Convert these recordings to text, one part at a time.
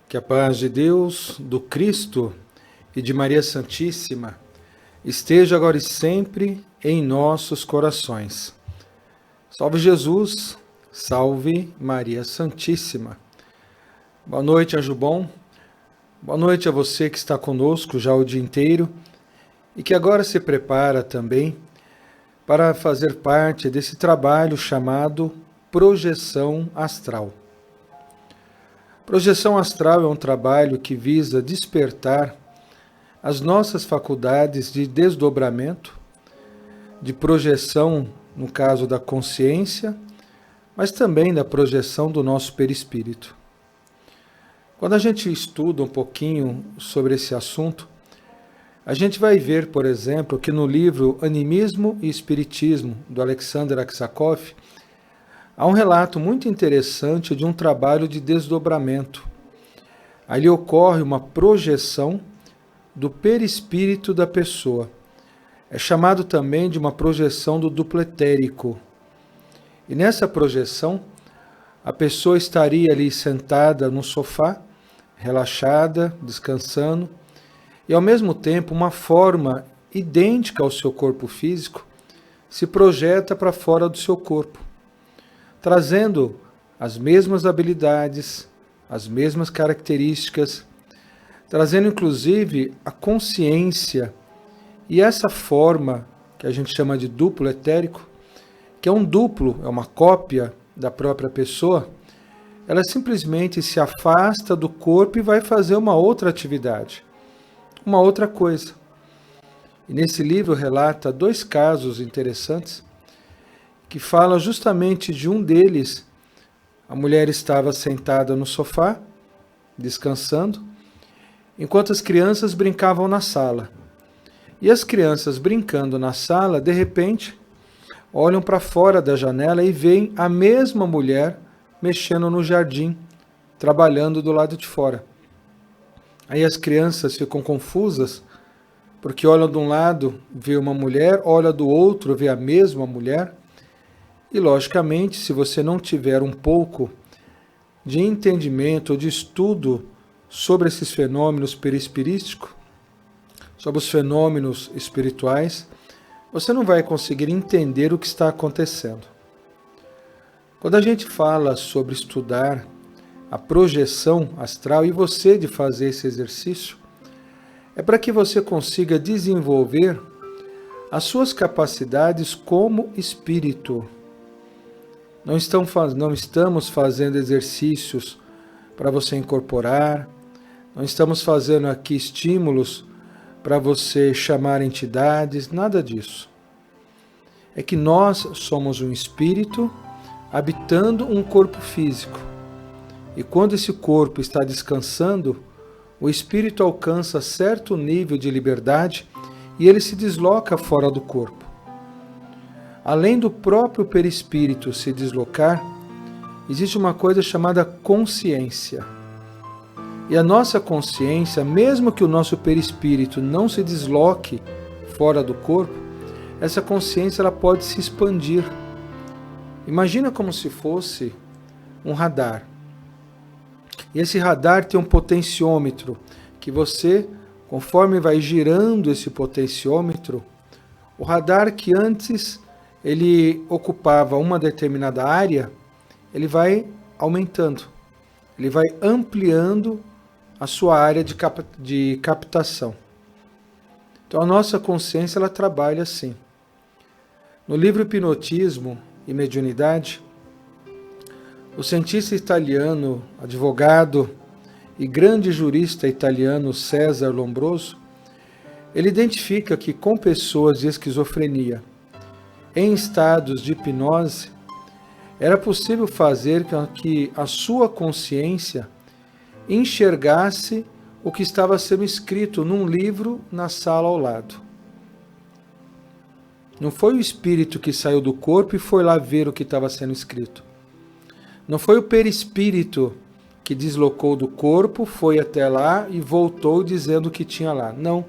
Que a paz de Deus, do Cristo e de Maria Santíssima esteja agora e sempre em nossos corações. Salve Jesus, salve Maria Santíssima. Boa noite, anjo bom. Boa noite a você que está conosco já o dia inteiro e que agora se prepara também para fazer parte desse trabalho chamado projeção astral. Projeção astral é um trabalho que visa despertar as nossas faculdades de desdobramento, de projeção, no caso da consciência, mas também da projeção do nosso perispírito. Quando a gente estuda um pouquinho sobre esse assunto, a gente vai ver, por exemplo, que no livro Animismo e Espiritismo, do Alexander Aksakov, há um relato muito interessante de um trabalho de desdobramento. Ali ocorre uma projeção do perispírito da pessoa. É chamado também de uma projeção do duplo etérico. E nessa projeção, a pessoa estaria ali sentada no sofá, relaxada, descansando, e ao mesmo tempo uma forma idêntica ao seu corpo físico se projeta para fora do seu corpo, trazendo as mesmas habilidades, as mesmas características, trazendo inclusive a consciência e essa forma que a gente chama de duplo etérico, que é um duplo, é uma cópia da própria pessoa, ela simplesmente se afasta do corpo e vai fazer uma outra atividade, uma outra coisa. E nesse livro relata 2 casos interessantes que fala justamente de um deles. A mulher estava sentada no sofá, descansando, enquanto as crianças brincavam na sala. E as crianças brincando na sala, de repente, olham para fora da janela e veem a mesma mulher mexendo no jardim, trabalhando do lado de fora. Aí as crianças ficam confusas, porque olham de um lado, vê uma mulher, olha do outro, vê a mesma mulher. E, logicamente, se você não tiver um pouco de entendimento ou de estudo sobre esses fenômenos perispirísticos, sobre os fenômenos espirituais, você não vai conseguir entender o que está acontecendo. Quando a gente fala sobre estudar a projeção astral e você de fazer esse exercício, é para que você consiga desenvolver as suas capacidades como espírito. Não estamos fazendo exercícios para você incorporar, não estamos fazendo aqui estímulos para você chamar entidades, nada disso. É que nós somos um espírito habitando um corpo físico. E quando esse corpo está descansando, o espírito alcança certo nível de liberdade e ele se desloca fora do corpo. Além do próprio perispírito se deslocar, existe uma coisa chamada consciência. E a nossa consciência, mesmo que o nosso perispírito não se desloque fora do corpo, essa consciência ela pode se expandir. Imagina como se fosse um radar. E esse radar tem um potenciômetro, que você, conforme vai girando esse potenciômetro, o radar que antes ele ocupava uma determinada área, ele vai aumentando, ele vai ampliando a sua área de captação. Então a nossa consciência ela trabalha assim. No livro Hipnotismo e Mediunidade, o cientista italiano, advogado e grande jurista italiano César Lombroso, ele identifica que com pessoas de esquizofrenia em estados de hipnose, era possível fazer com que a sua consciência enxergasse o que estava sendo escrito num livro na sala ao lado. Não foi o espírito que saiu do corpo e foi lá ver o que estava sendo escrito. Não foi o perispírito que deslocou do corpo, foi até lá e voltou dizendo o que tinha lá. Não,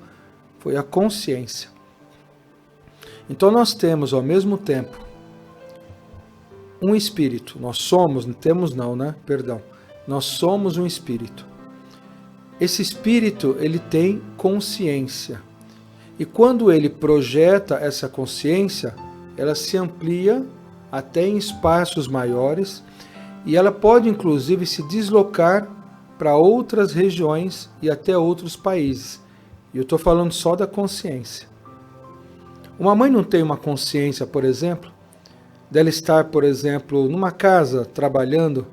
foi a consciência. Então nós temos ao mesmo tempo um espírito. Nós somos, não temos não, né? Perdão. Nós somos um espírito. Esse espírito, ele tem consciência. E quando ele projeta essa consciência, ela se amplia até em espaços maiores e ela pode inclusive se deslocar para outras regiões e até outros países. E eu estou falando só da consciência. Uma mãe não tem uma consciência, por exemplo, dela estar, por exemplo, numa casa trabalhando,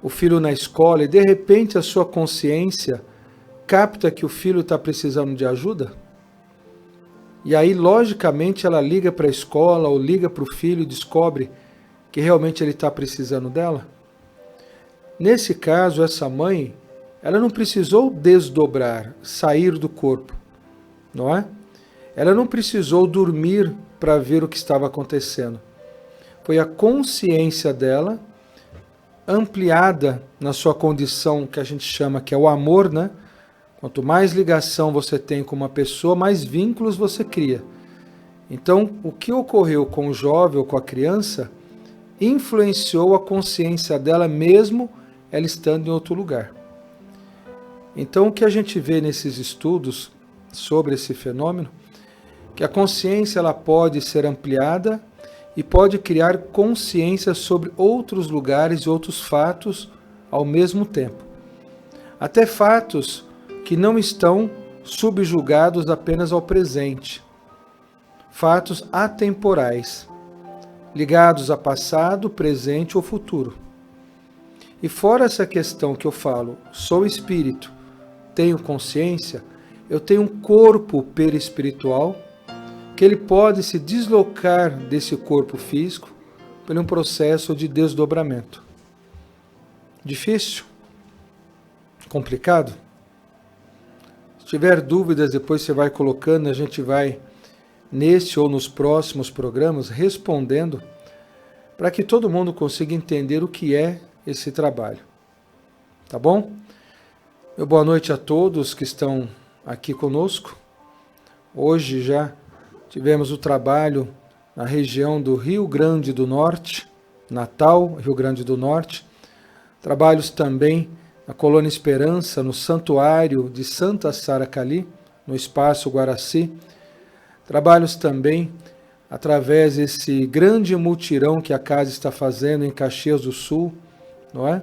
o filho na escola e de repente a sua consciência capta que o filho está precisando de ajuda? E aí, logicamente, ela liga para a escola ou liga para o filho e descobre que realmente ele está precisando dela? Nesse caso, essa mãe, ela não precisou desdobrar, sair do corpo, não é? Ela não precisou dormir para ver o que estava acontecendo. Foi a consciência dela, ampliada na sua condição que a gente chama que é o amor, né? Quanto mais ligação você tem com uma pessoa, mais vínculos você cria. Então, o que ocorreu com o jovem ou com a criança influenciou a consciência dela mesmo ela estando em outro lugar. Então, o que a gente vê nesses estudos sobre esse fenômeno, que a consciência ela pode ser ampliada e pode criar consciência sobre outros lugares e outros fatos ao mesmo tempo. Até fatos que não estão subjugados apenas ao presente. Fatos atemporais, ligados a passado, presente ou futuro. E fora essa questão que eu falo, sou espírito, tenho consciência, eu tenho um corpo perispiritual, que ele pode se deslocar desse corpo físico por um processo de desdobramento. Difícil? Complicado? Se tiver dúvidas, depois você vai colocando, a gente vai, neste ou nos próximos programas, respondendo, para que todo mundo consiga entender o que é esse trabalho. Tá bom? Meu boa noite a todos que estão aqui conosco. Hoje já tivemos o trabalho na região do Rio Grande do Norte, Natal, Rio Grande do Norte. Trabalhos também na Colônia Esperança, no Santuário de Santa Sara Cali, no Espaço Guaraci. Trabalhos também através desse grande mutirão que a casa está fazendo em Caxias do Sul, não é?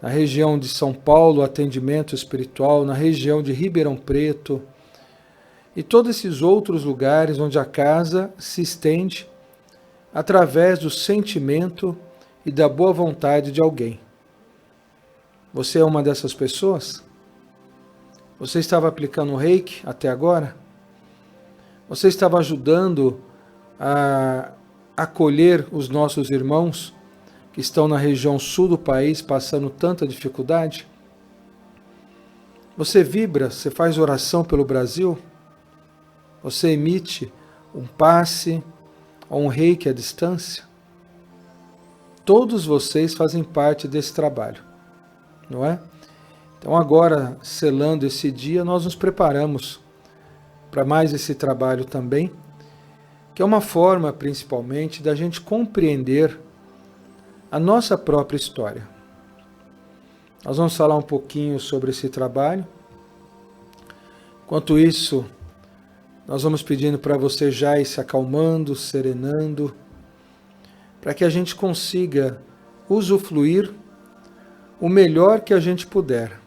Na região de São Paulo, atendimento espiritual, na região de Ribeirão Preto, e todos esses outros lugares onde a casa se estende através do sentimento e da boa vontade de alguém. Você é uma dessas pessoas? Você estava aplicando o Reiki até agora? Você estava ajudando a acolher os nossos irmãos que estão na região sul do país passando tanta dificuldade? Você vibra, você faz oração pelo Brasil? Você emite um passe ou um Reiki à distância? Todos vocês fazem parte desse trabalho, não é? Então agora, selando esse dia, nós nos preparamos para mais esse trabalho também, que é uma forma, principalmente, da gente compreender a nossa própria história. Nós vamos falar um pouquinho sobre esse trabalho. Enquanto isso, nós vamos pedindo para você já ir se acalmando, serenando, para que a gente consiga usufruir o melhor que a gente puder.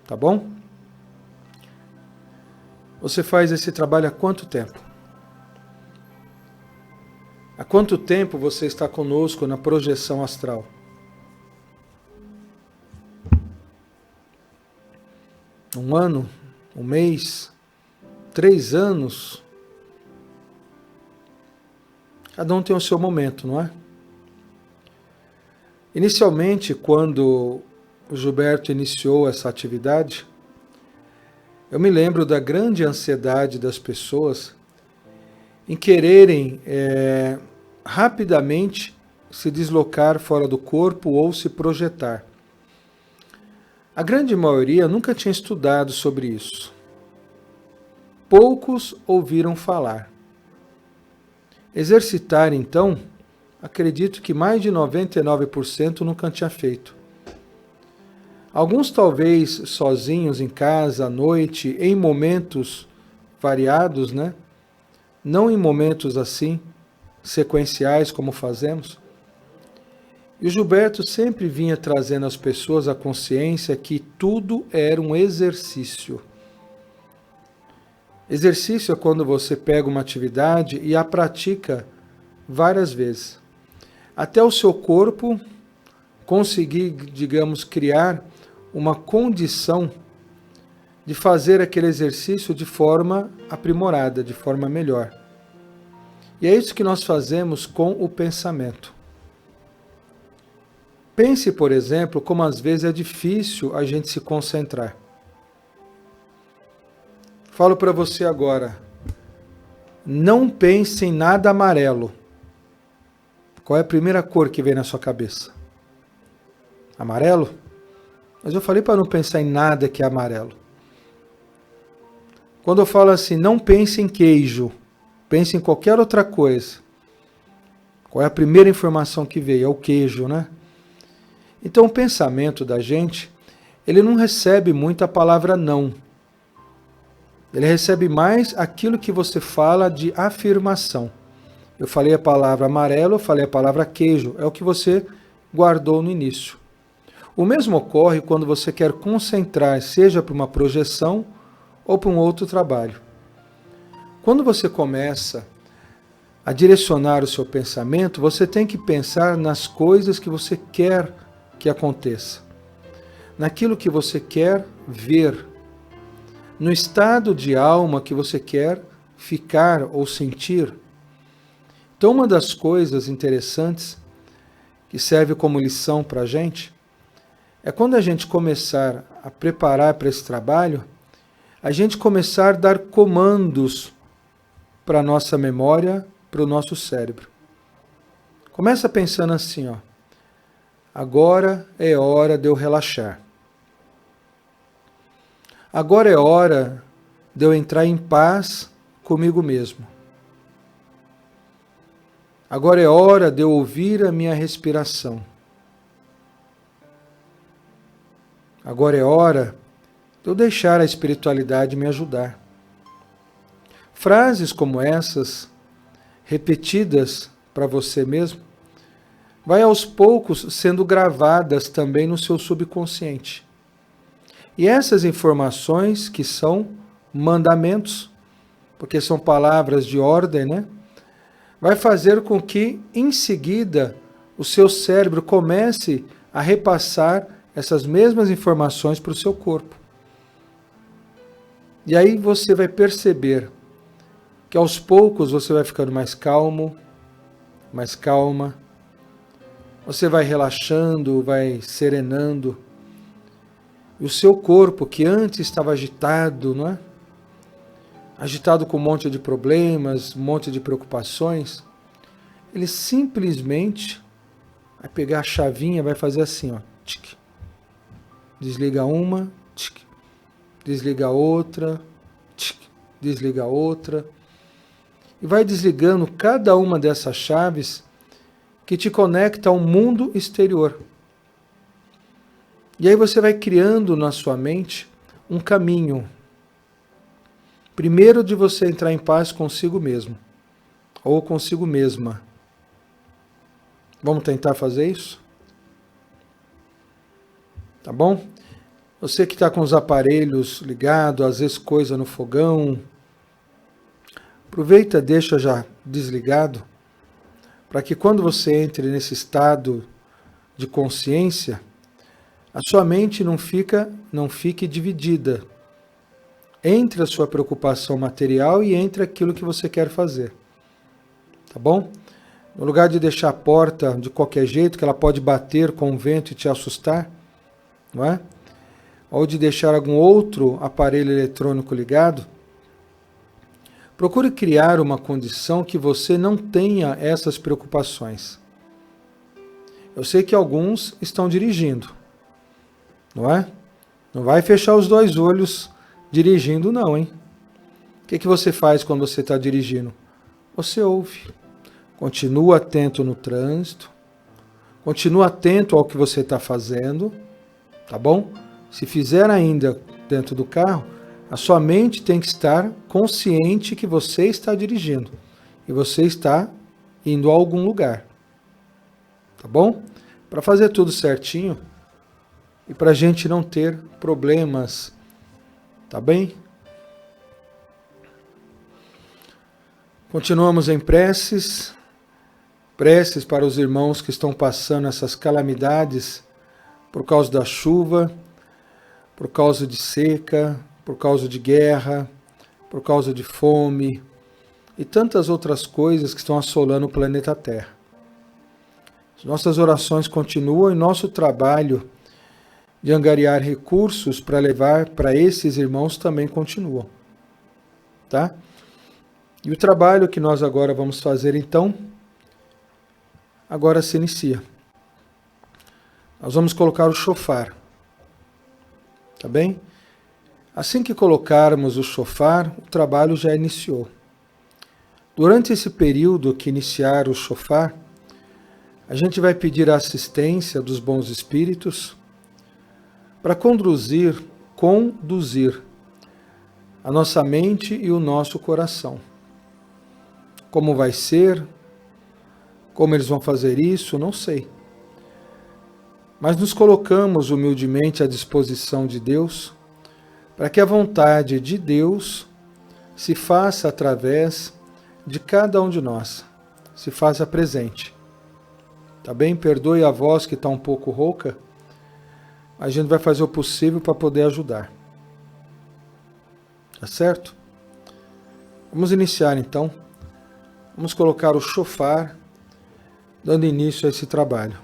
Tá bom? Você faz esse trabalho há quanto tempo? Há quanto tempo você está conosco na projeção astral? Um ano? Um mês? 3 anos? Cada um tem o seu momento, não é? Inicialmente, quando o Gilberto iniciou essa atividade, eu me lembro da grande ansiedade das pessoas em quererem rapidamente se deslocar fora do corpo ou se projetar. A grande maioria nunca tinha estudado sobre isso. Poucos ouviram falar. Exercitar, então, acredito que mais de 99% nunca tinha feito. Alguns talvez sozinhos em casa, à noite, em momentos variados, né? Não em momentos assim, sequenciais como fazemos. E o Gilberto sempre vinha trazendo às pessoas a consciência que tudo era um exercício. Exercício é quando você pega uma atividade e a pratica várias vezes, até o seu corpo conseguir, digamos, criar uma condição de fazer aquele exercício de forma aprimorada, de forma melhor. E é isso que nós fazemos com o pensamento. Pense, por exemplo, como às vezes é difícil a gente se concentrar. Falo para você agora, não pense em nada amarelo. Qual é a primeira cor que vem na sua cabeça? Amarelo? Mas eu falei para não pensar em nada que é amarelo. Quando eu falo assim, não pense em queijo, pense em qualquer outra coisa. Qual é a primeira informação que veio? É o queijo, né? Então o pensamento da gente, ele não recebe muito a palavra não. Ele recebe mais aquilo que você fala de afirmação. Eu falei a palavra amarelo, eu falei a palavra queijo, é o que você guardou no início. O mesmo ocorre quando você quer concentrar, seja para uma projeção ou para um outro trabalho. Quando você começa a direcionar o seu pensamento, você tem que pensar nas coisas que você quer que aconteça, naquilo que você quer ver, no estado de alma que você quer ficar ou sentir. Então, uma das coisas interessantes que serve como lição para a gente é quando a gente começar a preparar para esse trabalho, a gente começar a dar comandos para a nossa memória, para o nosso cérebro. Começa pensando assim, ó. Agora é hora de eu relaxar. Agora é hora de eu entrar em paz comigo mesmo. Agora é hora de eu ouvir a minha respiração. Agora é hora de eu deixar a espiritualidade me ajudar. Frases como essas, repetidas para você mesmo, vai aos poucos sendo gravadas também no seu subconsciente. E essas informações, que são mandamentos, porque são palavras de ordem, né? Vai fazer com que, em seguida, o seu cérebro comece a repassar essas mesmas informações para o seu corpo. E aí você vai perceber que aos poucos você vai ficando mais calmo, mais calma, você vai relaxando, vai serenando. E o seu corpo, que antes estava agitado, não é? Agitado com um monte de problemas, um monte de preocupações, ele simplesmente vai pegar a chavinha, vai fazer assim, ó, tic. Desliga uma, tic. Desliga outra, tic. Desliga outra. E vai desligando cada uma dessas chaves que te conecta ao mundo exterior. E aí você vai criando na sua mente um caminho. Primeiro, de você entrar em paz consigo mesmo, ou consigo mesma. Vamos tentar fazer isso? Tá bom? Você que está com os aparelhos ligados, às vezes coisa no fogão, aproveita, deixa já desligado, para que quando você entre nesse estado de consciência, a sua mente não fique dividida entre a sua preocupação material e entre aquilo que você quer fazer. Tá bom? No lugar de deixar a porta de qualquer jeito, que ela pode bater com o vento e te assustar, não é? Ou de deixar algum outro aparelho eletrônico ligado, procure criar uma condição que você não tenha essas preocupações. Eu sei que alguns estão dirigindo, não é? Não vai fechar os dois olhos dirigindo não, hein? O que você faz quando você está dirigindo? Você ouve. Continua atento no trânsito. Continua atento ao que você está fazendo. tá bom? Se fizer ainda dentro do carro, a sua mente tem que estar consciente que você está dirigindo e você está indo a algum lugar, tá bom? Para fazer tudo certinho e para a gente não ter problemas, tá bem? Continuamos em preces para os irmãos que estão passando essas calamidades por causa da chuva, por causa de seca, por causa de guerra, por causa de fome e tantas outras coisas que estão assolando o planeta Terra. Nossas orações continuam e nosso trabalho de angariar recursos para levar para esses irmãos também continua, tá? E o trabalho que nós agora vamos fazer então, agora se inicia. Nós vamos colocar o shofar, tá bem? Assim que colocarmos o shofar, o trabalho já iniciou. Durante esse período que iniciar o shofar, a gente vai pedir a assistência dos bons espíritos para conduzir a nossa mente e o nosso coração. Como vai ser? Como eles vão fazer isso? Não sei. Mas nos colocamos humildemente à disposição de Deus, para que a vontade de Deus se faça através de cada um de nós, se faça presente. Tá bem? Perdoe a voz que está um pouco rouca, a gente vai fazer o possível para poder ajudar. Tá certo? Vamos iniciar então. Vamos colocar o shofar, dando início a esse trabalho.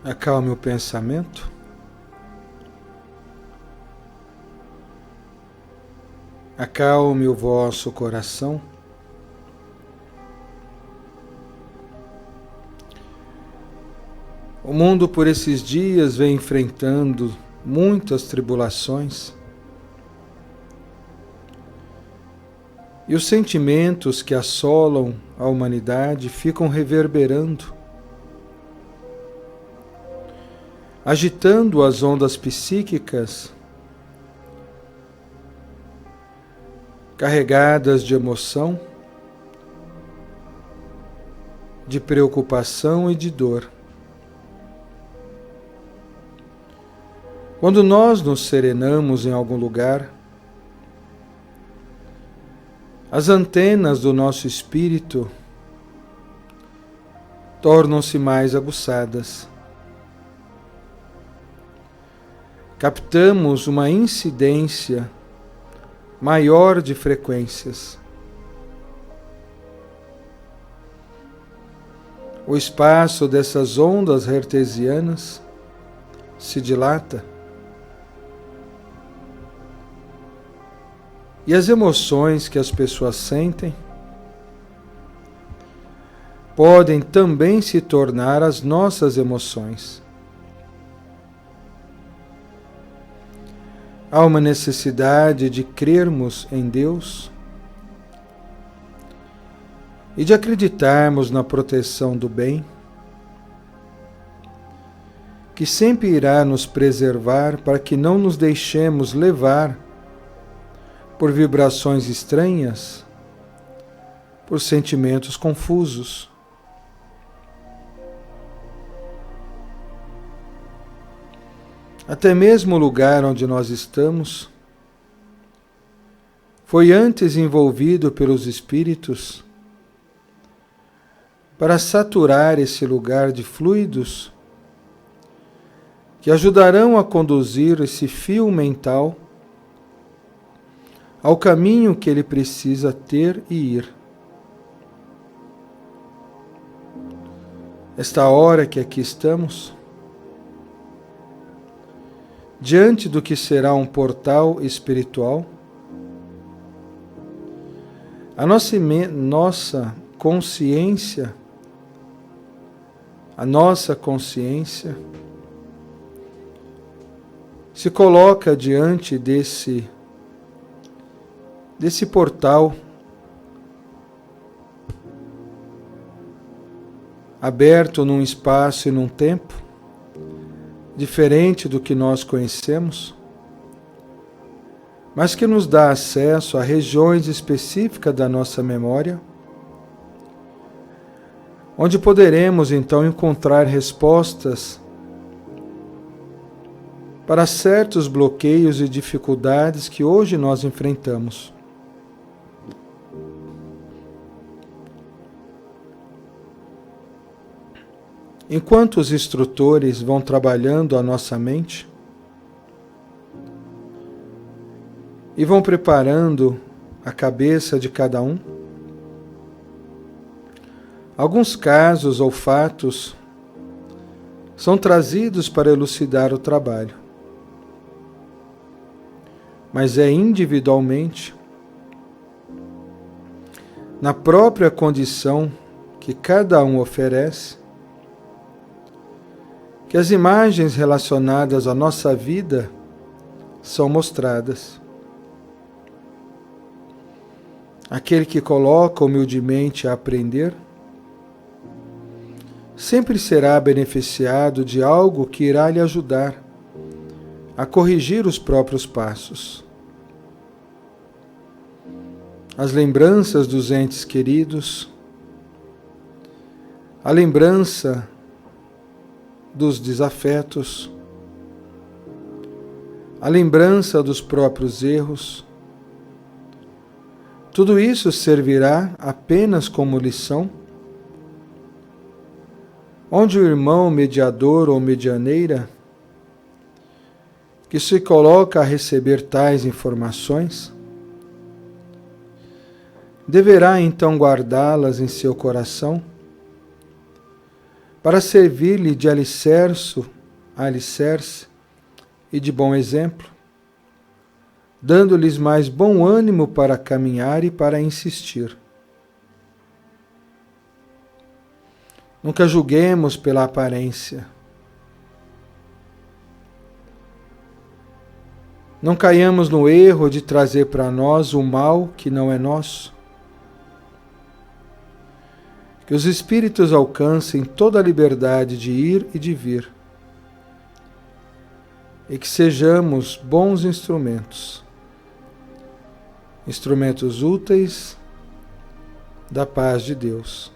Acalme o pensamento. Acalme o vosso coração. O mundo por esses dias vem enfrentando muitas tribulações. E os sentimentos que assolam a humanidade ficam reverberando, agitando as ondas psíquicas, carregadas de emoção, de preocupação e de dor. Quando nós nos serenamos em algum lugar, as antenas do nosso espírito tornam-se mais aguçadas. captamos uma incidência maior de frequências. O espaço dessas ondas hertzianas se dilata e as emoções que as pessoas sentem podem também se tornar as nossas emoções. Há uma necessidade de crermos em Deus e de acreditarmos na proteção do bem, que sempre irá nos preservar para que não nos deixemos levar por vibrações estranhas, por sentimentos confusos. Até mesmo o lugar onde nós estamos foi antes envolvido pelos espíritos para saturar esse lugar de fluidos que ajudarão a conduzir esse fio mental ao caminho que ele precisa ter e ir. Esta hora que aqui estamos, diante do que será um portal espiritual, a nossa consciência se coloca diante desse portal aberto num espaço e num tempo diferente do que nós conhecemos, mas que nos dá acesso a regiões específicas da nossa memória, onde poderemos então encontrar respostas para certos bloqueios e dificuldades que hoje nós enfrentamos. Enquanto os instrutores vão trabalhando a nossa mente e vão preparando a cabeça de cada um, alguns casos ou fatos são trazidos para elucidar o trabalho. Mas é individualmente, na própria condição que cada um oferece, que as imagens relacionadas à nossa vida são mostradas. Aquele que coloca humildemente a aprender sempre será beneficiado de algo que irá lhe ajudar a corrigir os próprios passos. As lembranças dos entes queridos, a lembrança dos desafetos, a lembrança dos próprios erros, tudo isso servirá apenas como lição, onde o irmão mediador ou medianeira que se coloca a receber tais informações deverá então guardá-las em seu coração para servir-lhe de alicerce e de bom exemplo, dando-lhes mais bom ânimo para caminhar e para insistir. Nunca julguemos pela aparência. Não caiamos no erro de trazer para nós o mal que não é nosso. Que os espíritos alcancem toda a liberdade de ir e de vir. E que sejamos bons instrumentos. Instrumentos úteis da paz de Deus.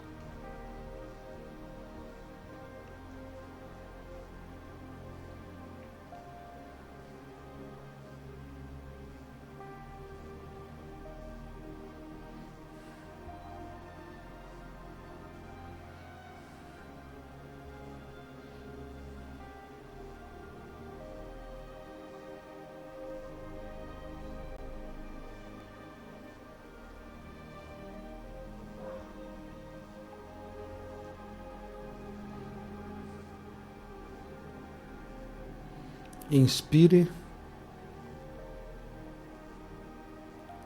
Inspire,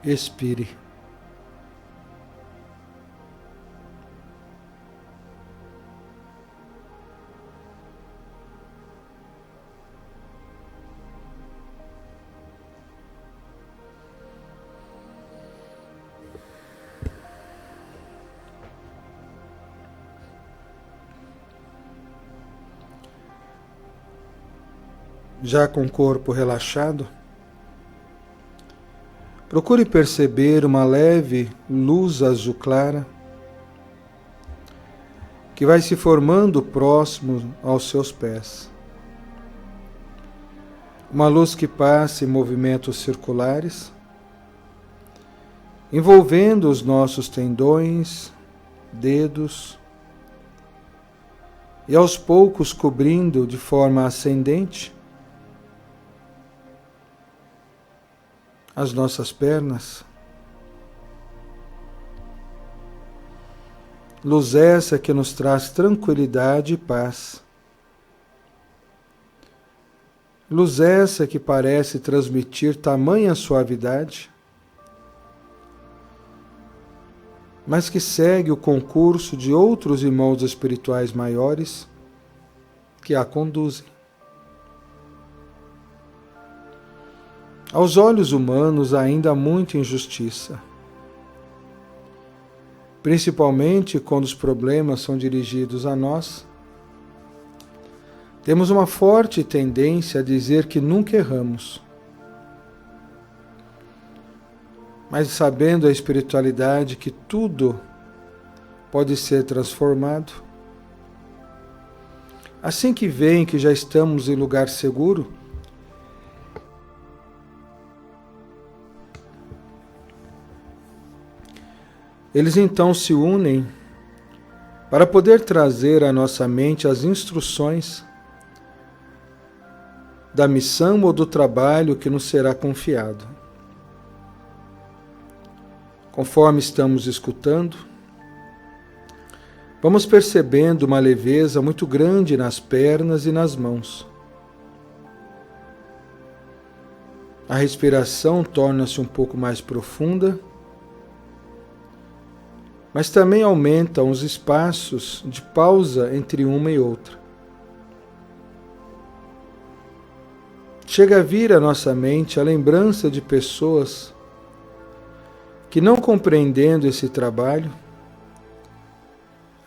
expire. Já com o corpo relaxado, procure perceber uma leve luz azul clara que vai se formando próximo aos seus pés. Uma luz que passa em movimentos circulares, envolvendo os nossos tendões, dedos, e aos poucos cobrindo de forma ascendente as nossas pernas. Luz essa que nos traz tranquilidade e paz. Luz essa que parece transmitir tamanha suavidade, mas que segue o concurso de outros irmãos espirituais maiores que a conduzem. Aos olhos humanos ainda há muita injustiça, principalmente quando os problemas são dirigidos a nós. Temos uma forte tendência a dizer que nunca erramos. Mas sabendo a espiritualidade que tudo pode ser transformado, assim que veem que já estamos em lugar seguro, eles então se unem para poder trazer à nossa mente as instruções da missão ou do trabalho que nos será confiado. Conforme estamos escutando, vamos percebendo uma leveza muito grande nas pernas e nas mãos. A respiração torna-se um pouco mais profunda, mas também aumentam os espaços de pausa entre uma e outra. Chega a vir à nossa mente a lembrança de pessoas que, não compreendendo esse trabalho,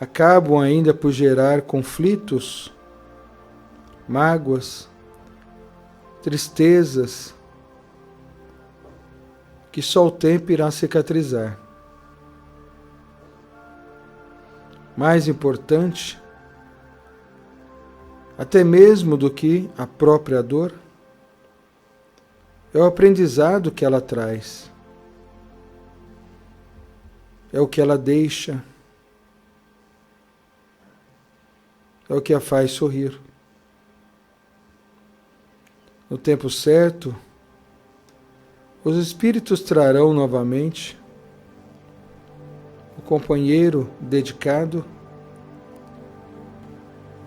acabam ainda por gerar conflitos, mágoas, tristezas, que só o tempo irá cicatrizar. Mais importante, até mesmo do que a própria dor, é o aprendizado que ela traz, é o que ela deixa, é o que a faz sorrir. No tempo certo, os espíritos trarão novamente o companheiro dedicado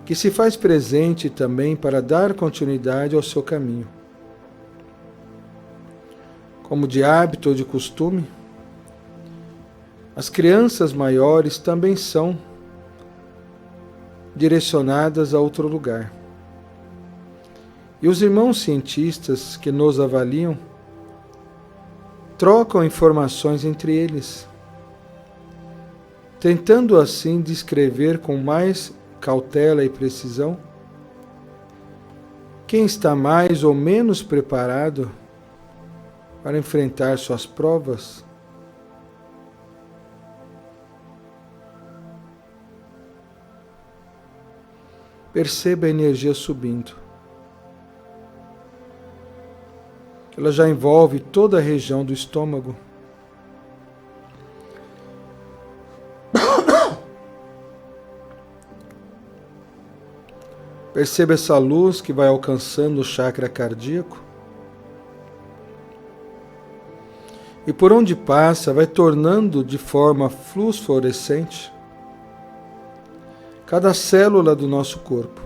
que se faz presente também para dar continuidade ao seu caminho. Como de hábito ou de costume, as crianças maiores também são direcionadas a outro lugar. E os irmãos cientistas que nos avaliam trocam informações entre eles, tentando assim descrever com mais cautela e precisão quem está mais ou menos preparado para enfrentar suas provas. Perceba a energia subindo. Ela já envolve toda a região do estômago. Perceba essa luz que vai alcançando o chakra cardíaco. E por onde passa, vai tornando de forma fluorescente cada célula do nosso corpo.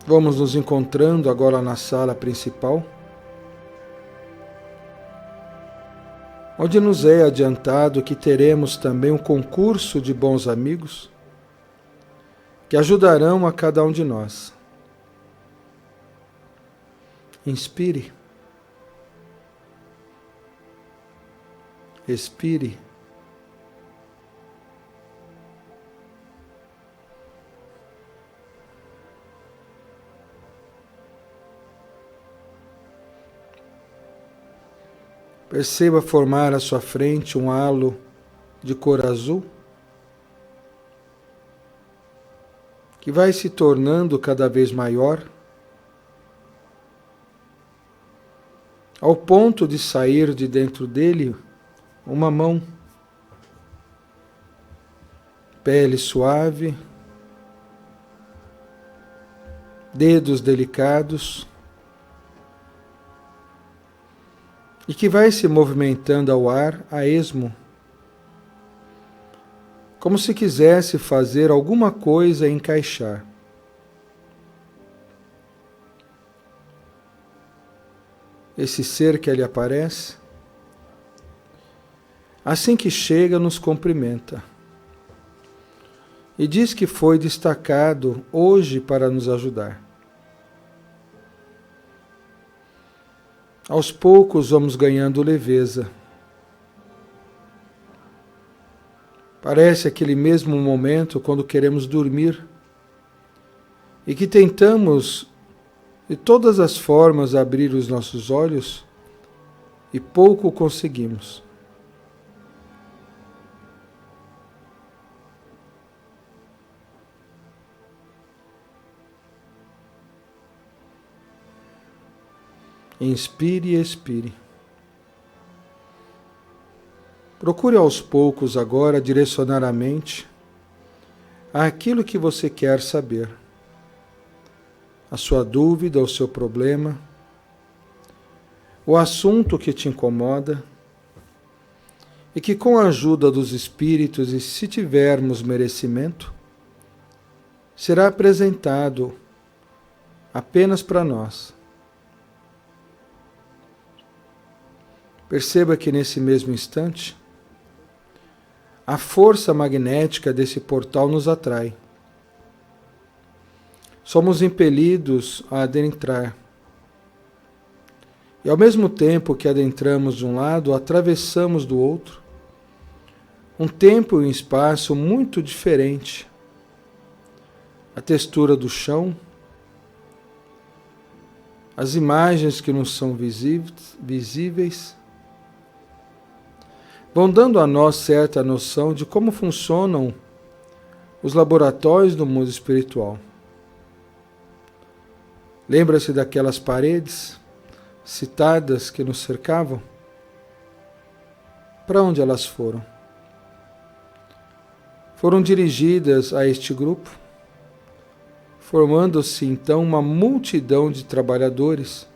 Vamos nos encontrando agora na sala principal, onde nos é adiantado que teremos também um concurso de bons amigos que ajudarão a cada um de nós. Inspire. Expire. Perceba formar à sua frente um halo de cor azul que vai se tornando cada vez maior ao ponto de sair de dentro dele uma mão, pele suave, dedos delicados, e que vai se movimentando ao ar a esmo, como se quisesse fazer alguma coisa encaixar. Esse ser que ali aparece, assim que chega, nos cumprimenta e diz que foi destacado hoje para nos ajudar. Aos poucos vamos ganhando leveza. Parece aquele mesmo momento quando queremos dormir e que tentamos de todas as formas abrir os nossos olhos e pouco conseguimos. Inspire e expire. Procure aos poucos agora direcionar a mente àquilo que você quer saber. A sua dúvida, o seu problema, o assunto que te incomoda, e que com a ajuda dos espíritos, e se tivermos merecimento, será apresentado apenas para nós. Perceba que nesse mesmo instante, a força magnética desse portal nos atrai. Somos impelidos a adentrar. E ao mesmo tempo que adentramos de um lado, atravessamos do outro, um tempo e um espaço muito diferente. A textura do chão, as imagens que nos são visíveis, vão dando a nós certa noção de como funcionam os laboratórios do mundo espiritual. Lembra-se daquelas paredes citadas que nos cercavam? Para onde elas foram? Foram dirigidas a este grupo, formando-se então uma multidão de trabalhadores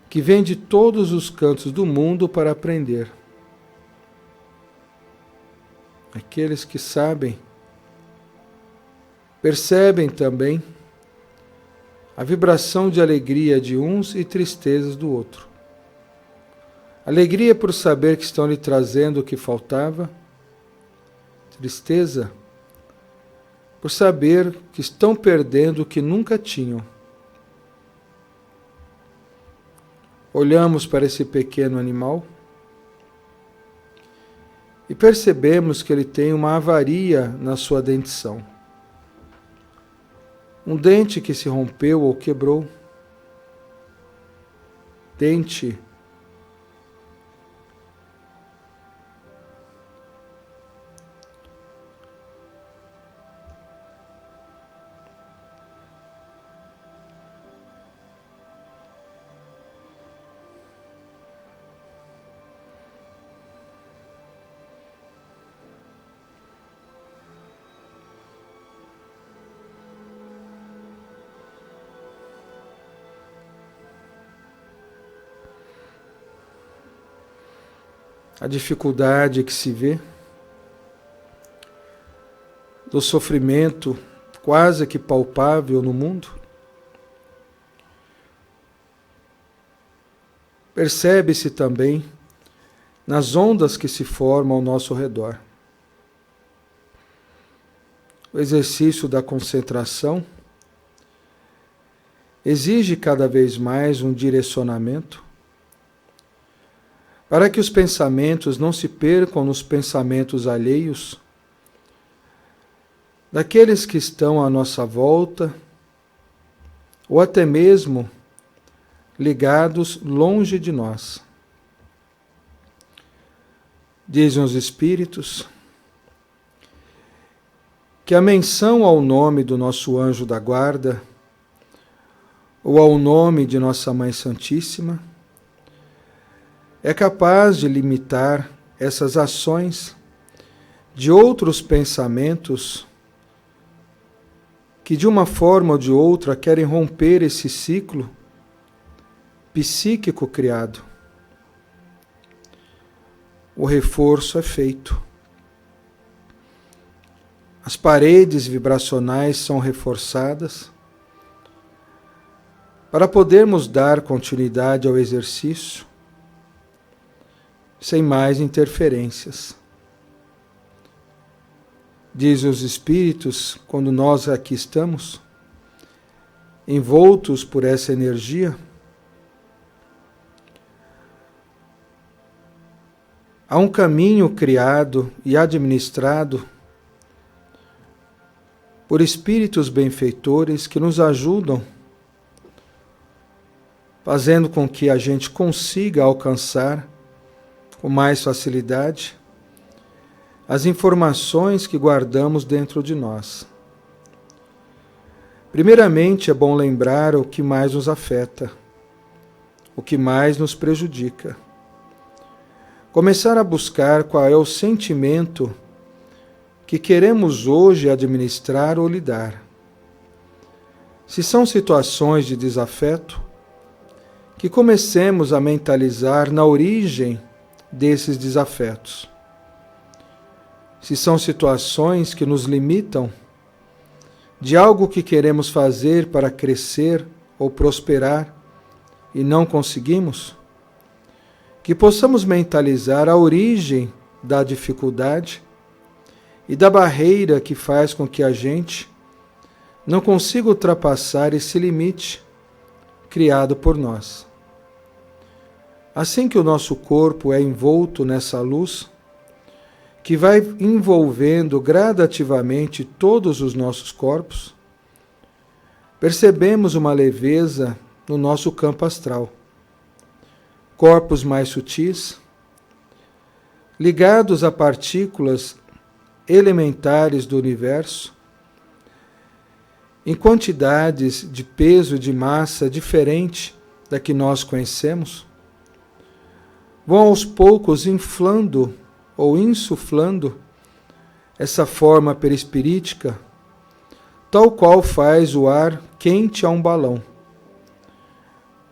que vêm de todos os cantos do mundo para aprender. Aqueles que sabem, percebem também a vibração de alegria de uns e tristezas do outro. Alegria por saber que estão lhe trazendo o que faltava, tristeza por saber que estão perdendo o que nunca tinham. Olhamos para esse pequeno animal e percebemos que ele tem uma avaria na sua dentição. Um dente que se rompeu ou quebrou. Dente a dificuldade que se vê, do sofrimento quase que palpável no mundo? Percebe-se também nas ondas que se formam ao nosso redor. O exercício da concentração exige cada vez mais um direcionamento para que os pensamentos não se percam nos pensamentos alheios daqueles que estão à nossa volta ou até mesmo ligados longe de nós. Dizem os Espíritos que a menção ao nome do nosso anjo da guarda ou ao nome de Nossa Mãe Santíssima é capaz de limitar essas ações de outros pensamentos que de uma forma ou de outra querem romper esse ciclo psíquico criado. O reforço é feito. As paredes vibracionais são reforçadas para podermos dar continuidade ao exercício sem mais interferências. Dizem os Espíritos, quando nós aqui estamos, envoltos por essa energia, há um caminho criado e administrado por espíritos benfeitores que nos ajudam, fazendo com que a gente consiga alcançar com mais facilidade as informações que guardamos dentro de nós. Primeiramente, é bom lembrar o que mais nos afeta, o que mais nos prejudica. Começar a buscar qual é o sentimento que queremos hoje administrar ou lidar. Se são situações de desafeto, que comecemos a mentalizar na origem desses desafetos. Se são situações que nos limitam de algo que queremos fazer para crescer ou prosperar e não conseguimos, que possamos mentalizar a origem da dificuldade e da barreira que faz com que a gente não consiga ultrapassar esse limite criado por nós. Assim que o nosso corpo é envolto nessa luz, que vai envolvendo gradativamente todos os nossos corpos, percebemos uma leveza no nosso campo astral. Corpos mais sutis, ligados a partículas elementares do universo, em quantidades de peso e de massa diferente da que nós conhecemos, vão aos poucos inflando ou insuflando essa forma perispirítica, tal qual faz o ar quente a um balão.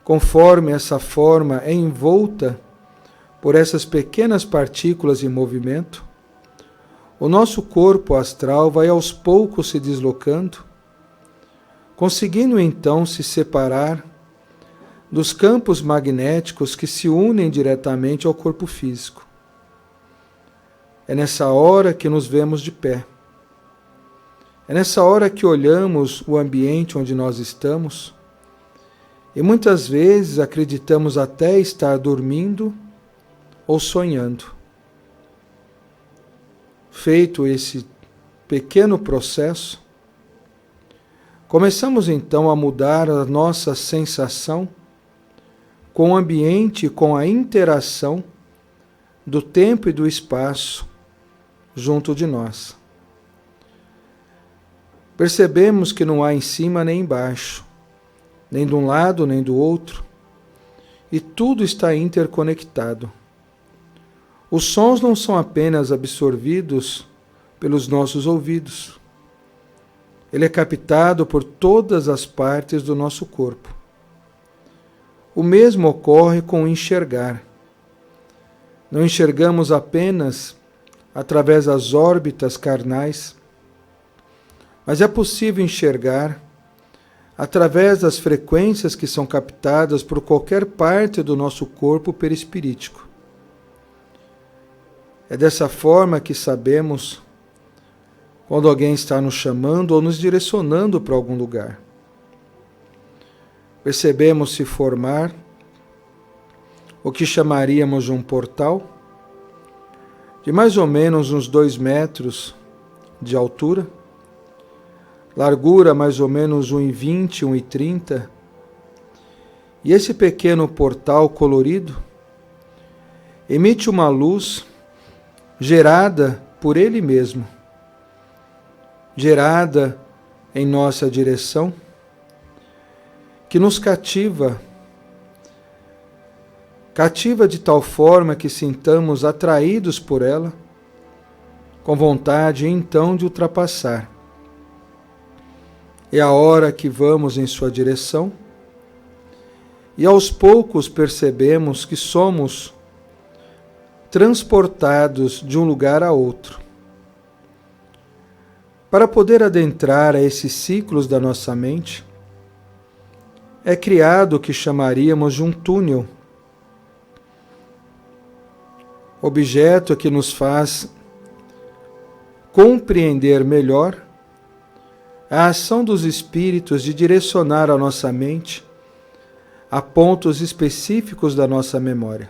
Conforme essa forma é envolta por essas pequenas partículas em movimento, o nosso corpo astral vai aos poucos se deslocando, conseguindo então se separar dos campos magnéticos que se unem diretamente ao corpo físico. É nessa hora que nos vemos de pé. É nessa hora que olhamos o ambiente onde nós estamos e muitas vezes acreditamos até estar dormindo ou sonhando. Feito esse pequeno processo, começamos então a mudar a nossa sensação com o ambiente e com a interação do tempo e do espaço junto de nós. Percebemos que não há em cima nem embaixo, nem de um lado nem do outro, e tudo está interconectado. Os sons não são apenas absorvidos pelos nossos ouvidos. Ele é captado por todas as partes do nosso corpo. O mesmo ocorre com o enxergar. Não enxergamos apenas através das órbitas carnais, mas é possível enxergar através das frequências que são captadas por qualquer parte do nosso corpo perispirítico. É dessa forma que sabemos quando alguém está nos chamando ou nos direcionando para algum lugar. Percebemos se formar o que chamaríamos de um portal, de mais ou menos uns 2 metros de altura, largura mais ou menos 1,20, 1,30, e esse pequeno portal colorido emite uma luz gerada por ele mesmo, gerada em nossa direção, que nos cativa de tal forma que sintamos atraídos por ela, com vontade então de ultrapassar. É a hora que vamos em sua direção e aos poucos percebemos que somos transportados de um lugar a outro. Para poder adentrar a esses ciclos da nossa mente, é criado o que chamaríamos de um túnel, objeto que nos faz compreender melhor a ação dos espíritos de direcionar a nossa mente a pontos específicos da nossa memória.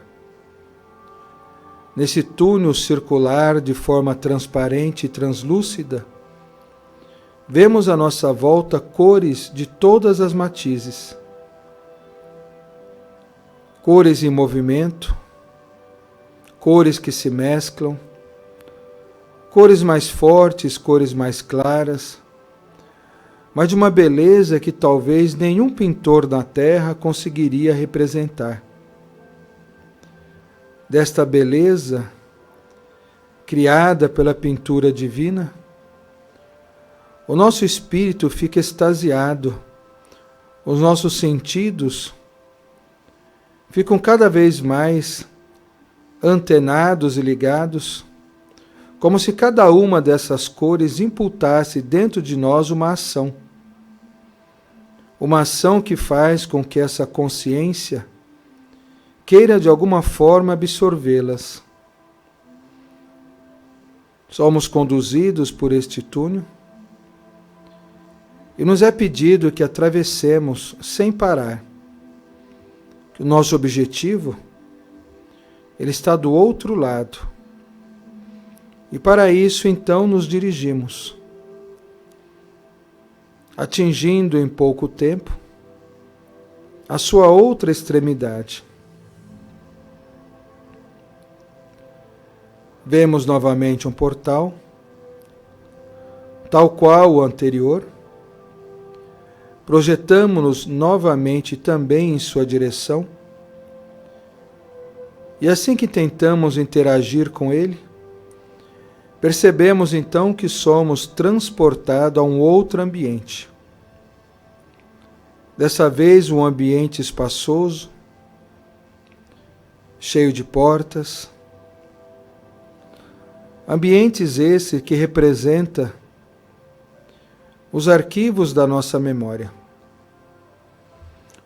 Nesse túnel circular de forma transparente e translúcida, vemos à nossa volta cores de todas as matizes. Cores em movimento, cores que se mesclam, cores mais fortes, cores mais claras, mas de uma beleza que talvez nenhum pintor na Terra conseguiria representar. Desta beleza, criada pela pintura divina, o nosso espírito fica extasiado, os nossos sentidos ficam cada vez mais antenados e ligados, como se cada uma dessas cores imputasse dentro de nós uma ação. Uma ação que faz com que essa consciência queira de alguma forma absorvê-las. Somos conduzidos por este túnel e nos é pedido que atravessemos sem parar. O nosso objetivo, ele está do outro lado. E para isso, então, nos dirigimos, atingindo em pouco tempo a sua outra extremidade. Vemos novamente um portal, tal qual o anterior. Projetamo-nos novamente também em sua direção. E assim que tentamos interagir com ele, percebemos então que somos transportados a um outro ambiente. Dessa vez um ambiente espaçoso, cheio de portas. Ambientes esses que representam os arquivos da nossa memória.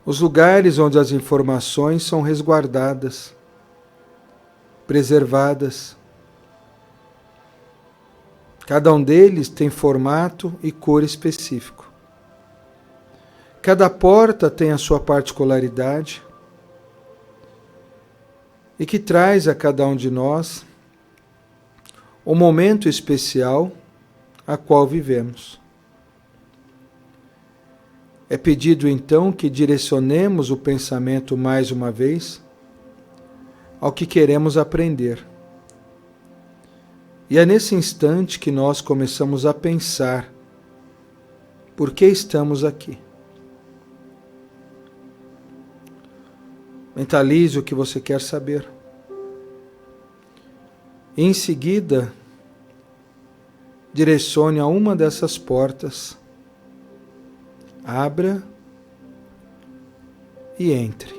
Os lugares onde as informações são resguardadas, preservadas. Cada um deles tem formato e cor específico. Cada porta tem a sua particularidade e que traz a cada um de nós o momento especial a qual vivemos. É pedido então que direcionemos o pensamento mais uma vez ao que queremos aprender. E é nesse instante que nós começamos a pensar por que estamos aqui. Mentalize o que você quer saber. E em seguida, direcione a uma dessas portas, abra e entre.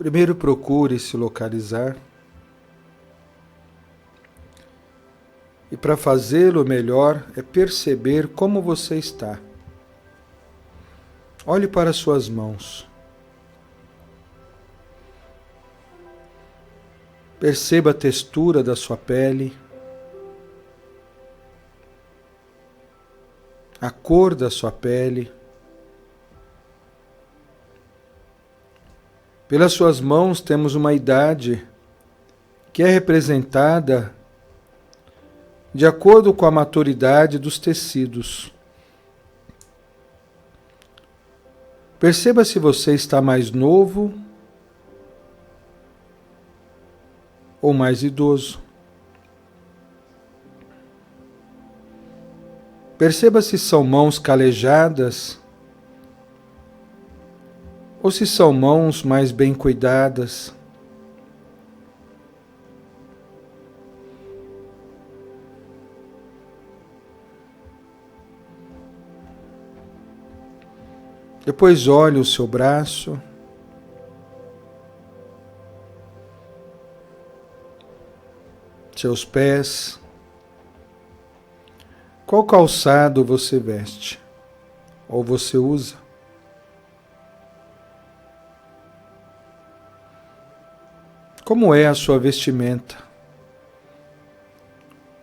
Primeiro procure se localizar. E para fazê-lo melhor é perceber como você está. Olhe para suas mãos. Perceba a textura da sua pele, a cor da sua pele. Pelas suas mãos temos uma idade que é representada de acordo com a maturidade dos tecidos. Perceba se você está mais novo ou mais idoso. Perceba se são mãos calejadas ou se são mãos mais bem cuidadas. Depois olhe o seu braço. Seus pés. Qual calçado você veste? Ou você usa? Como é a sua vestimenta?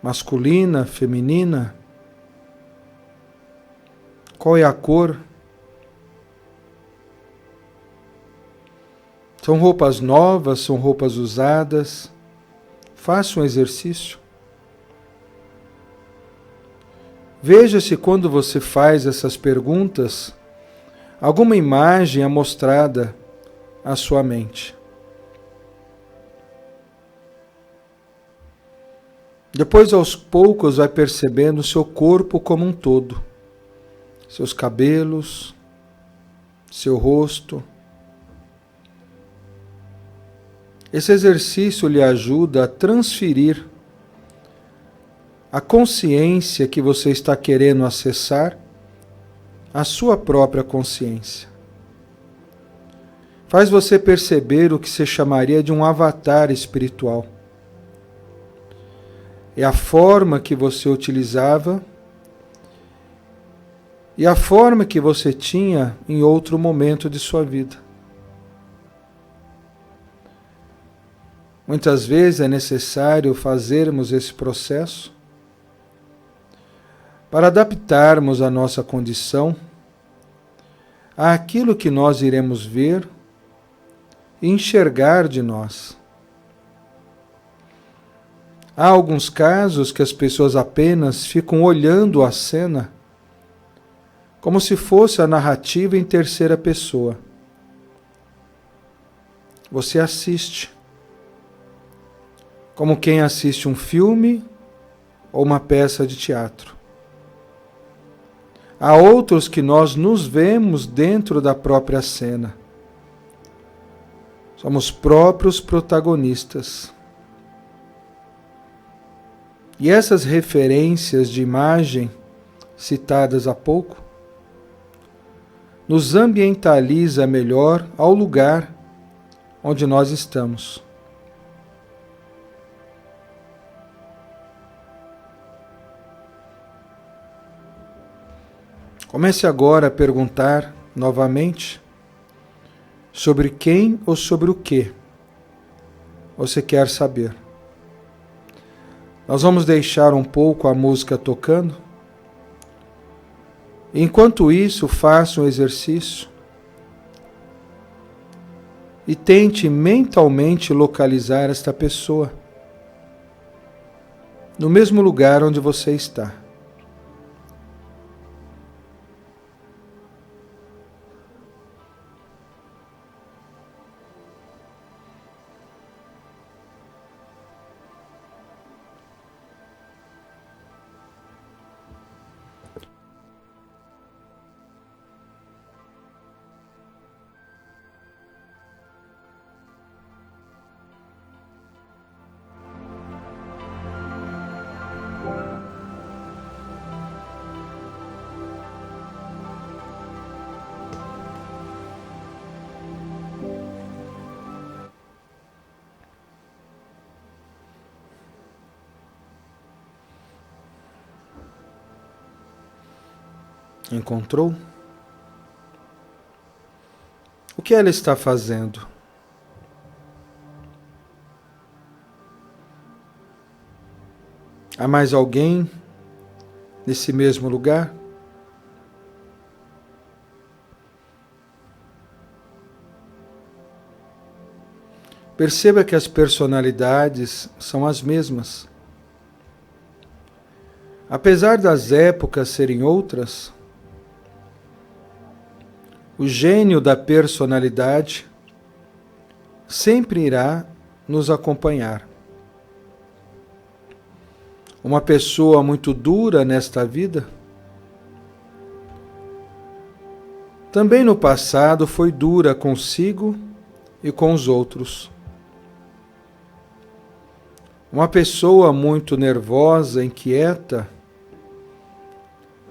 Masculina, feminina? Qual é a cor? São roupas novas? São roupas usadas? Faça um exercício. Veja se quando você faz essas perguntas, alguma imagem é mostrada à sua mente. Depois, aos poucos, vai percebendo o seu corpo como um todo. Seus cabelos, seu rosto. Esse exercício lhe ajuda a transferir a consciência que você está querendo acessar à sua própria consciência. Faz você perceber o que se chamaria de um avatar espiritual. É a forma que você utilizava e a forma que você tinha em outro momento de sua vida. Muitas vezes é necessário fazermos esse processo para adaptarmos a nossa condição àquilo que nós iremos ver e enxergar de nós. Há alguns casos que as pessoas apenas ficam olhando a cena como se fosse a narrativa em terceira pessoa. Você assiste, como quem assiste um filme ou uma peça de teatro. Há outros que nós nos vemos dentro da própria cena. Somos próprios protagonistas. E essas referências de imagem, citadas há pouco, nos ambientaliza melhor ao lugar onde nós estamos. Comece agora a perguntar novamente sobre quem ou sobre o que você quer saber. Nós vamos deixar um pouco a música tocando. Enquanto isso, faça um exercício e tente mentalmente localizar esta pessoa no mesmo lugar onde você está. Encontrou? O que ela está fazendo? Há mais alguém nesse mesmo lugar? Perceba que as personalidades são as mesmas. Apesar das épocas serem outras, o gênio da personalidade sempre irá nos acompanhar. Uma pessoa muito dura nesta vida, também no passado foi dura consigo e com os outros. Uma pessoa muito nervosa, inquieta,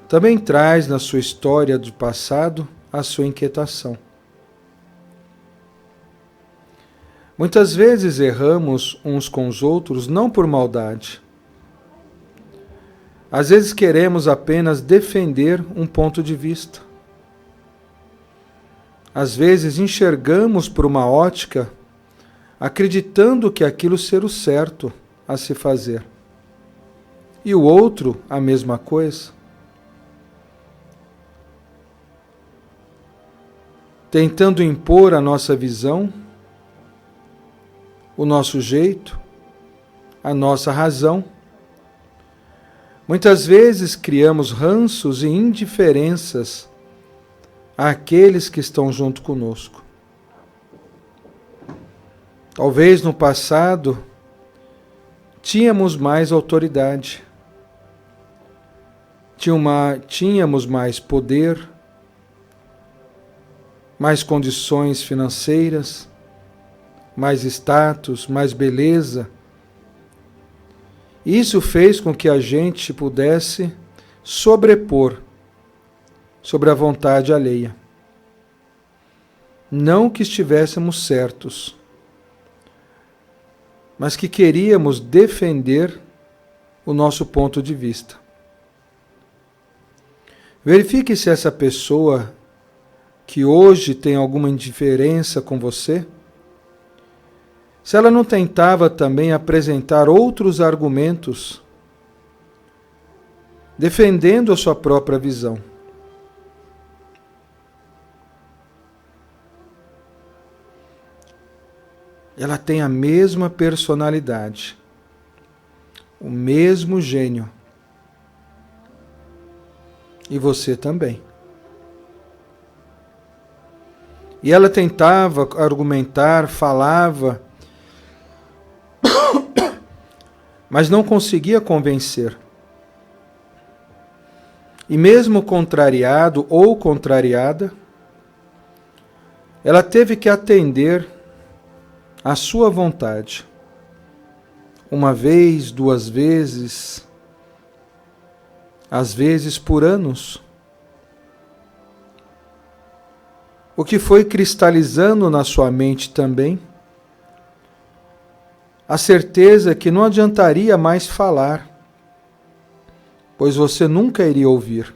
também traz na sua história do passado a sua inquietação. Muitas vezes erramos uns com os outros não por maldade. Às vezes queremos apenas defender um ponto de vista. Às vezes enxergamos por uma ótica, acreditando que aquilo ser o certo a se fazer. E o outro, a mesma coisa. Tentando impor a nossa visão, o nosso jeito, a nossa razão. Muitas vezes criamos ranços e indiferenças àqueles que estão junto conosco. Talvez no passado tínhamos mais autoridade, tínhamos mais poder, mais condições financeiras, mais status, mais beleza. Isso fez com que a gente pudesse sobrepor sobre a vontade alheia. Não que estivéssemos certos, mas que queríamos defender o nosso ponto de vista. Verifique se essa pessoa que hoje tem alguma indiferença com você, se ela não tentava também apresentar outros argumentos, defendendo a sua própria visão. Ela tem a mesma personalidade, o mesmo gênio. E você também. E ela tentava argumentar, falava, mas não conseguia convencer. E mesmo contrariado ou contrariada, ela teve que atender à sua vontade. Uma vez, duas vezes, às vezes por anos. O que foi cristalizando na sua mente também a certeza que não adiantaria mais falar, pois você nunca iria ouvir.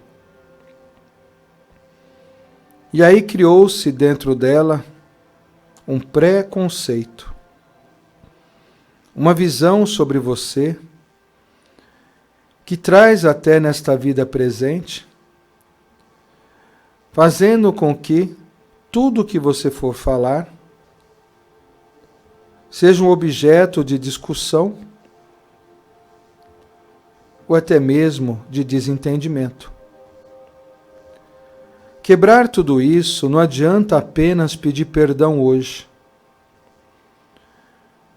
E aí criou-se dentro dela um preconceito, uma visão sobre você que traz até nesta vida presente, fazendo com que tudo que você for falar seja um objeto de discussão ou até mesmo de desentendimento. Quebrar tudo isso não adianta apenas pedir perdão hoje.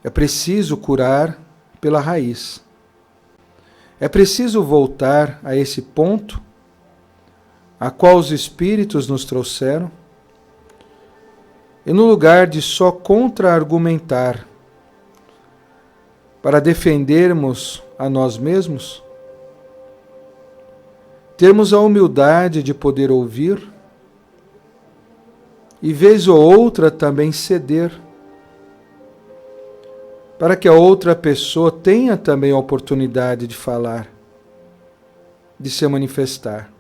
É preciso curar pela raiz. É preciso voltar a esse ponto a qual os Espíritos nos trouxeram, e no lugar de só contra-argumentar para defendermos a nós mesmos, termos a humildade de poder ouvir e vez ou outra também ceder, para que a outra pessoa tenha também a oportunidade de falar, de se manifestar.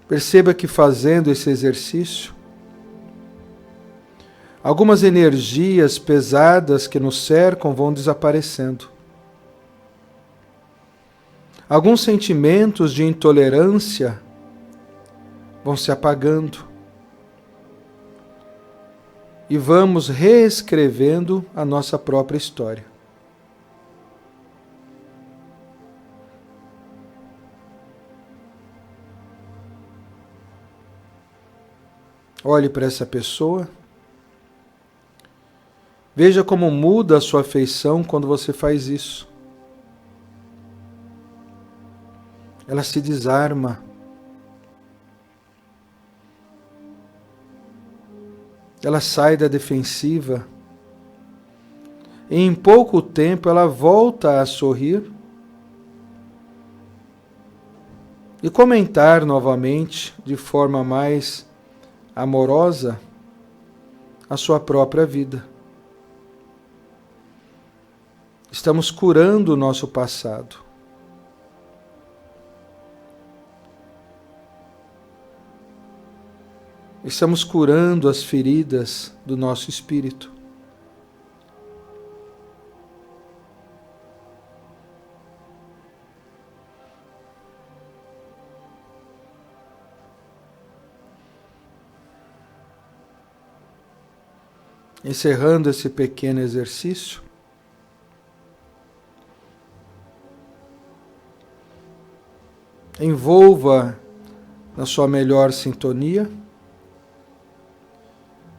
Perceba que fazendo esse exercício, algumas energias pesadas que nos cercam vão desaparecendo. Alguns sentimentos de intolerância vão se apagando. E vamos reescrevendo a nossa própria história. Olhe para essa pessoa. Veja como muda a sua afeição quando você faz isso. Ela se desarma. Ela sai da defensiva. E em pouco tempo ela volta a sorrir e comentar novamente, de forma mais amorosa, a sua própria vida. Estamos curando o nosso passado. Estamos curando as feridas do nosso espírito. Encerrando esse pequeno exercício, envolva na sua melhor sintonia,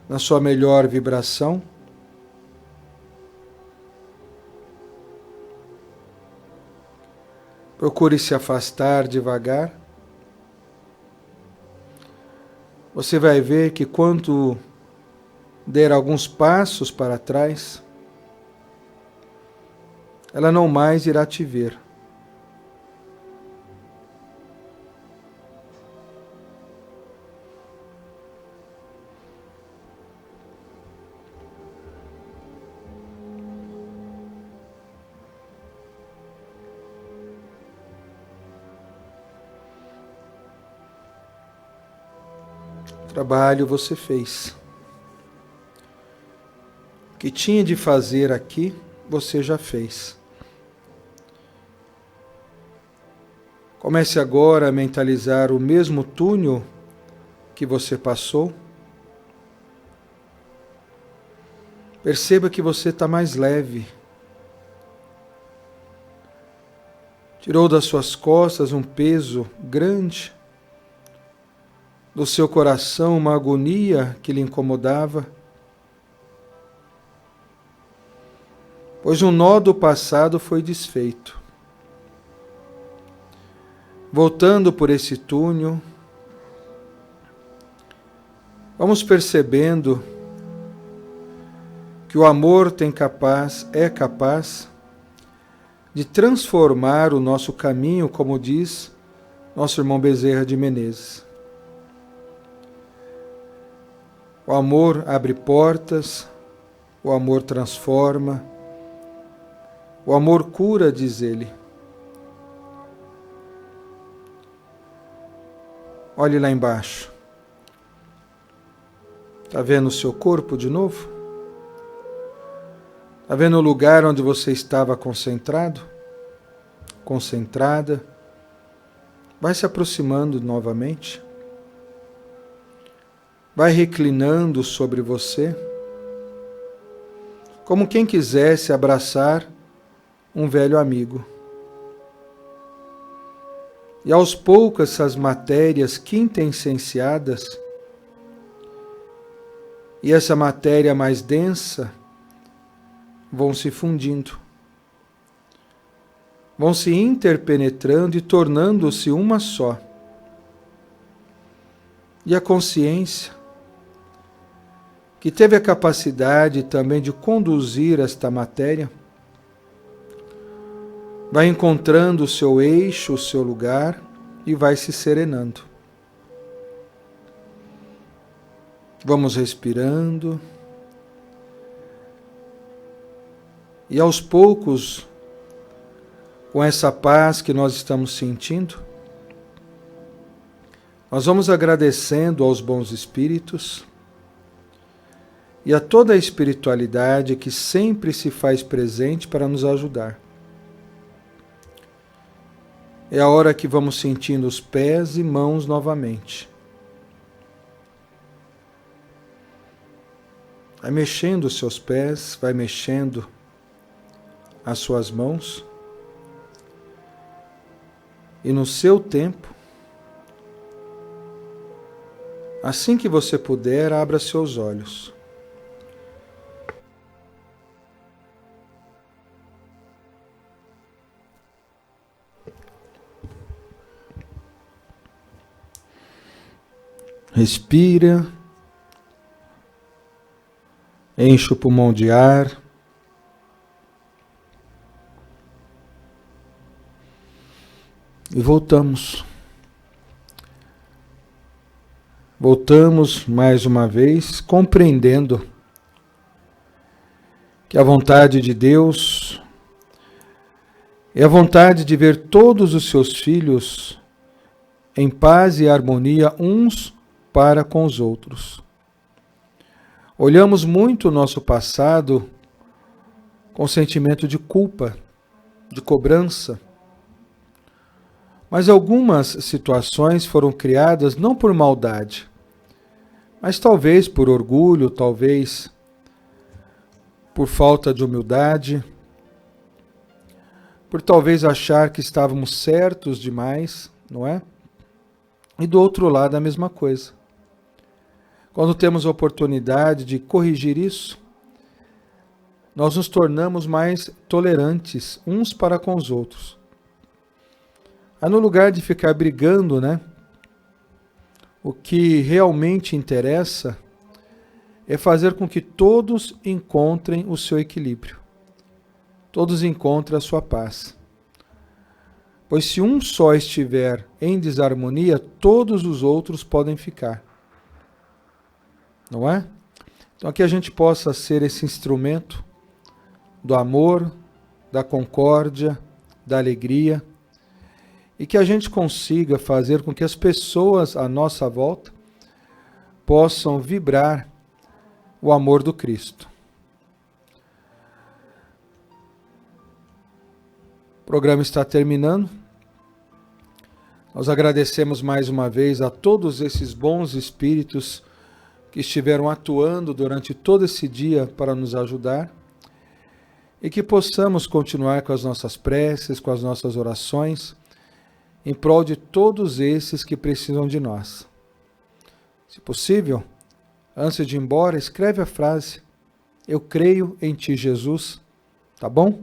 na sua melhor vibração. Procure se afastar devagar. Você vai ver que quando der alguns passos para trás, ela não mais irá te ver. Trabalho você fez. O que tinha de fazer aqui, você já fez. Comece agora a mentalizar o mesmo túnel que você passou. Perceba que você está mais leve. Tirou das suas costas um peso grande, do seu coração uma agonia que lhe incomodava, pois um nó do passado foi desfeito. Voltando por esse túnel, vamos percebendo que o amor é capaz de transformar o nosso caminho, como diz nosso irmão Bezerra de Menezes. O amor abre portas, o amor transforma, o amor cura, diz ele. Olhe lá embaixo. Está vendo o seu corpo de novo? Está vendo o lugar onde você estava concentrado? Concentrada? Vai se aproximando novamente. Vai reclinando sobre você, como quem quisesse abraçar um velho amigo. E aos poucos essas matérias quintessenciadas e essa matéria mais densa vão se fundindo, vão se interpenetrando e tornando-se uma só. E a consciência, que teve a capacidade também de conduzir esta matéria, vai encontrando o seu eixo, o seu lugar e vai se serenando. Vamos respirando. E aos poucos, com essa paz que nós estamos sentindo, Nós vamos agradecendo aos bons espíritos e a toda a espiritualidade que sempre se faz presente para nos ajudar. É a hora que vamos sentindo os pés e mãos novamente. Vai mexendo os seus pés, vai mexendo as suas mãos. E no seu tempo, assim que você puder, abra seus olhos. Respira, enche o pulmão de ar. E voltamos. Voltamos mais uma vez, compreendendo que a vontade de Deus é a vontade de ver todos os seus filhos em paz e harmonia uns para com os outros. Olhamos muito o nosso passado com sentimento de culpa, de cobrança, mas algumas situações foram criadas não por maldade, mas talvez por orgulho, talvez por falta de humildade, por talvez achar que estávamos certos demais, não é? E do outro lado a mesma coisa. Quando temos a oportunidade de corrigir isso, nós nos tornamos mais tolerantes uns para com os outros. Aí no lugar de ficar brigando, né? O que realmente interessa é fazer com que todos encontrem o seu equilíbrio. Todos encontrem a sua paz. Pois se um só estiver em desarmonia, todos os outros podem ficar. Não é? Então que a gente possa ser esse instrumento do amor, da concórdia, da alegria, e que a gente consiga fazer com que as pessoas à nossa volta possam vibrar o amor do Cristo. O programa está terminando. Nós agradecemos mais uma vez a todos esses bons espíritos que estiveram atuando durante todo esse dia para nos ajudar e que possamos continuar com as nossas preces, com as nossas orações, em prol de todos esses que precisam de nós. Se possível, antes de ir embora, escreve a frase: eu creio em ti, Jesus, tá bom?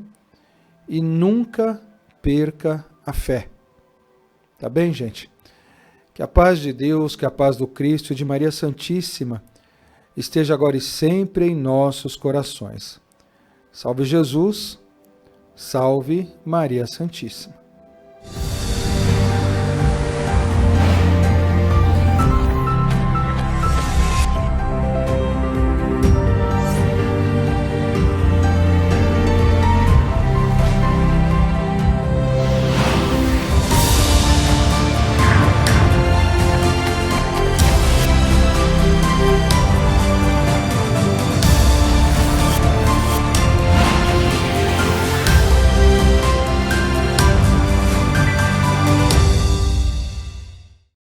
E nunca perca a fé. Tá bem, gente? Que a paz de Deus, que a paz do Cristo e de Maria Santíssima esteja agora e sempre em nossos corações. Salve Jesus, salve Maria Santíssima.